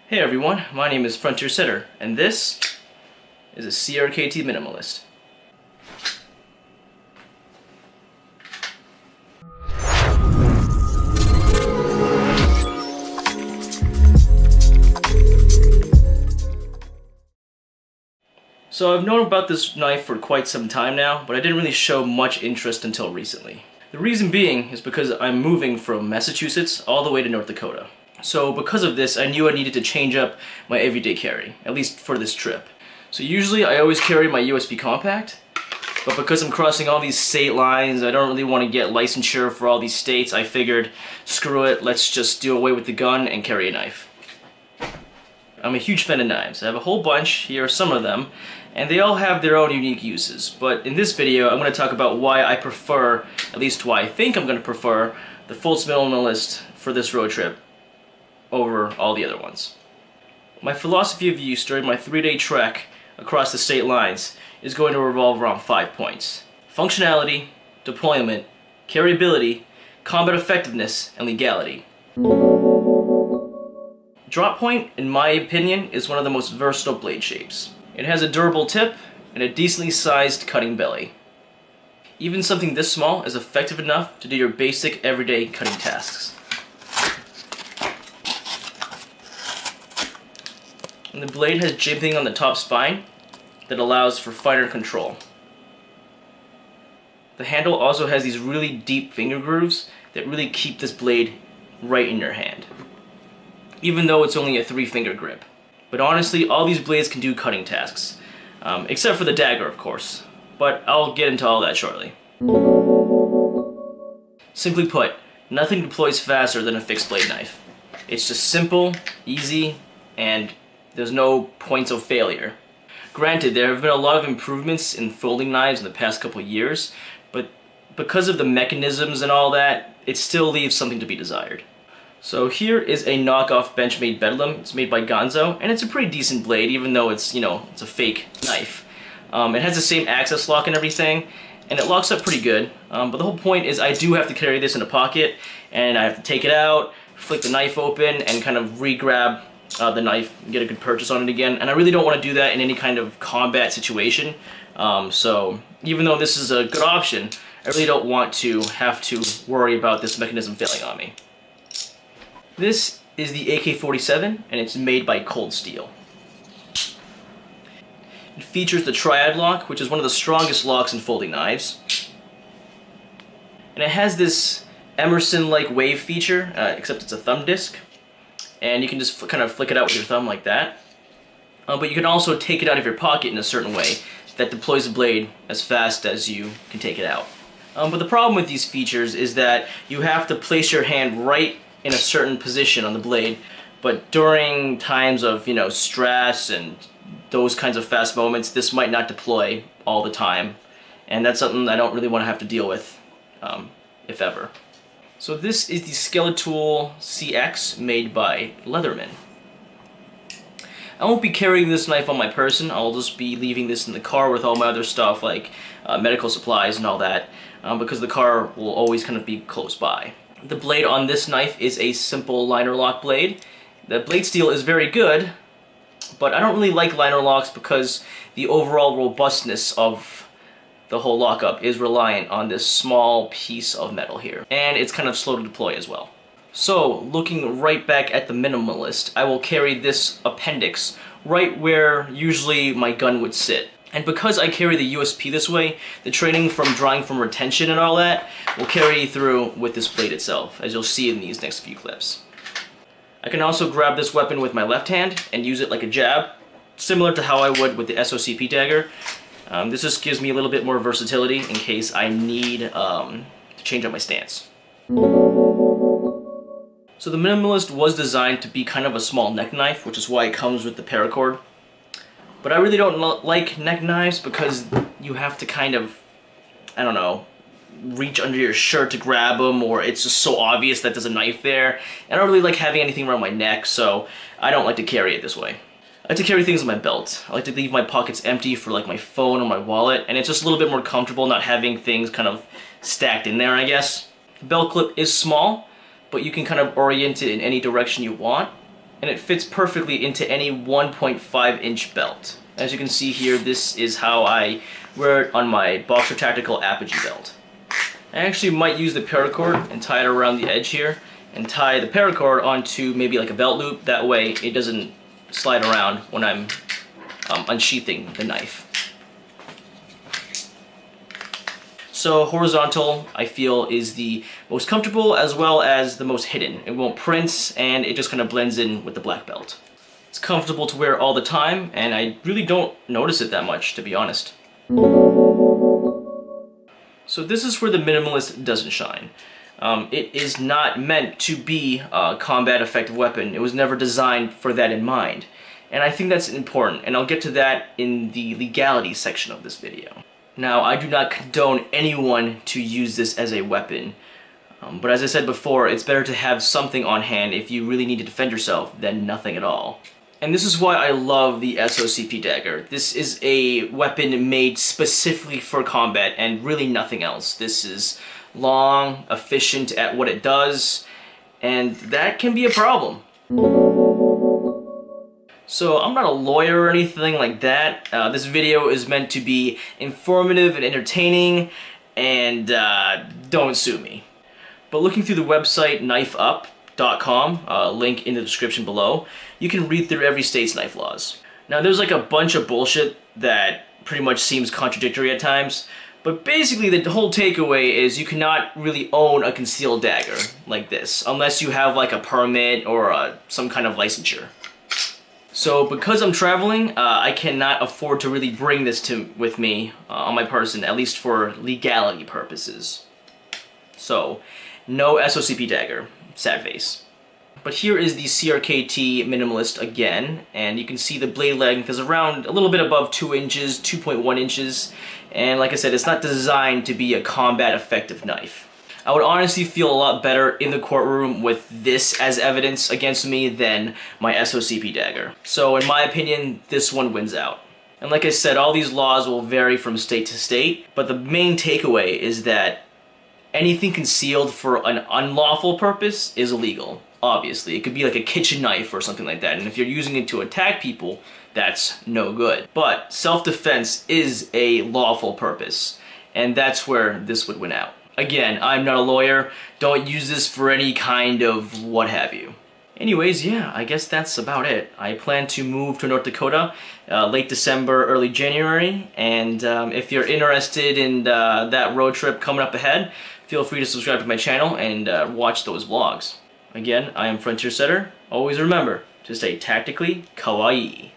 Hey everyone, my name is Frontier.setter, and this is a CRKT Minimalist. So I've known about this knife for quite some time now, but I didn't really show much interest until recently. The reason being is because I'm moving from Massachusetts all the way to North Dakota. So because of this, I knew I needed to change up my everyday carry, at least for this trip. So usually I always carry my USB compact, but because I'm crossing all these state lines, I don't really want to get licensure for all these states. I figured, screw it, let's just do away with the gun and carry a knife. I'm a huge fan of knives. I have a whole bunch, here are some of them, and they all have their own unique uses. But in this video, I'm going to talk about why I prefer, at least why I think I'm going to prefer, the Folts Minimalist for this road trip over all the other ones. My philosophy of use during my 3-day trek across the state lines is going to revolve around 5 points: functionality, deployment, carryability, combat effectiveness, and legality. Drop point, in my opinion, is one of the most versatile blade shapes. It has a durable tip and a decently sized cutting belly. Even something this small is effective enough to do your basic everyday cutting tasks. And the blade has jimping on the top spine that allows for finer control. The handle also has these really deep finger grooves that really keep this blade right in your hand, even though it's only a 3-finger grip. But honestly, all these blades can do cutting tasks, except for the dagger, of course, but I'll get into all that shortly. Simply put, nothing deploys faster than a fixed blade knife. It's just simple, easy, and there's no points of failure. Granted, there have been a lot of improvements in folding knives in the past couple years, but because of the mechanisms and all that, it still leaves something to be desired. So here is a knockoff Benchmade Bedlam. It's made by Ganzo, and it's a pretty decent blade, even though it's, it's a fake knife. It has the same access lock and everything, and it locks up pretty good. But the whole point is I do have to carry this in a pocket, and I have to take it out, flick the knife open, and kind of re-grab the knife and get a good purchase on it again. And I really don't want to do that in any kind of combat situation. So even though this is a good option, I really don't want to have to worry about this mechanism failing on me. This is the AK-47, and it's made by Cold Steel. It features the triad lock, which is one of the strongest locks in folding knives. And it has this Emerson-like wave feature, except it's a thumb disc. And you can just kind of flick it out with your thumb like that. But you can also take it out of your pocket in a certain way that deploys the blade as fast as you can take it out. But the problem with these features is that you have to place your hand right in a certain position on the blade, but during times of, stress and those kinds of fast moments, this might not deploy all the time, and that's something I don't really want to have to deal with, if ever. So this is the Skeletool CX made by Leatherman. I won't be carrying this knife on my person. I'll just be leaving this in the car with all my other stuff like medical supplies and all that, because the car will always kind of be close by. The blade on this knife is a simple liner lock blade. The blade steel is very good, but I don't really like liner locks because the overall robustness of the whole lockup is reliant on this small piece of metal here. And it's kind of slow to deploy as well. So, looking right back at the Minimalist, I will carry this appendix right where usually my gun would sit. And because I carry the USP this way, the training from drawing from retention and all that will carry through with this blade itself, as you'll see in these next few clips. I can also grab this weapon with my left hand and use it like a jab, similar to how I would with the SOCP dagger. This just gives me a little bit more versatility in case I need to change up my stance. So the Minimalist was designed to be kind of a small neck knife, which is why it comes with the paracord. But I really don't like neck knives because you have to kind of, reach under your shirt to grab them, or it's just so obvious that there's a knife there. And I don't really like having anything around my neck, so I don't like to carry it this way. I like to carry things in my belt. I like to leave my pockets empty for like my phone or my wallet, and it's just a little bit more comfortable not having things kind of stacked in there, I guess. The belt clip is small, but you can kind of orient it in any direction you want. and it fits perfectly into any 1.5-inch belt. As you can see here, this is how I wear it on my Boxer Tactical Apogee belt. I actually might use the paracord and tie it around the edge here, and tie the paracord onto maybe like a belt loop. That way it doesn't slide around when I'm unsheathing the knife. So horizontal, I feel, is the most comfortable as well as the most hidden. It won't print, and it just kind of blends in with the black belt. It's comfortable to wear all the time, and I really don't notice it that much, to be honest. So this is where the Minimalist doesn't shine. It is not meant to be a combat effective weapon. It was never designed for that in mind. And I think that's important, and I'll get to that in the legality section of this video. Now, I do not condone anyone to use this as a weapon, but as I said before, it's better to have something on hand if you really need to defend yourself than nothing at all. And this is why I love the SOCP dagger. This is a weapon made specifically for combat and really nothing else. This is long, efficient at what it does, and that can be a problem. So I'm not a lawyer or anything like that. This video is meant to be informative and entertaining, and don't sue me. But looking through the website knifeup.com, link in the description below, you can read through every state's knife laws. Now there's like a bunch of bullshit that pretty much seems contradictory at times, but basically the whole takeaway is you cannot really own a concealed dagger like this unless you have like a permit or some kind of licensure. So because I'm traveling, I cannot afford to really bring this with me on my person, at least for legality purposes. So, no SOCP dagger. Sad face. But here is the CRKT Minimalist again, and you can see the blade length is around a little bit above 2 inches, 2.1 inches, and like I said, it's not designed to be a combat effective knife. I would honestly feel a lot better in the courtroom with this as evidence against me than my SOCP dagger. So in my opinion, this one wins out. And like I said, all these laws will vary from state to state, but the main takeaway is that anything concealed for an unlawful purpose is illegal. Obviously, it could be like a kitchen knife or something like that, and if you're using it to attack people, that's no good. But self-defense is a lawful purpose, and that's where this would win out. Again, I'm not a lawyer. Don't use this for any kind of what have you. Anyways, yeah, I guess that's about it. I plan to move to North Dakota late December, early January, and if you're interested in that road trip coming up ahead, feel free to subscribe to my channel and watch those vlogs. Again, I am Frontier.setter. Always remember to stay tactically kawaii.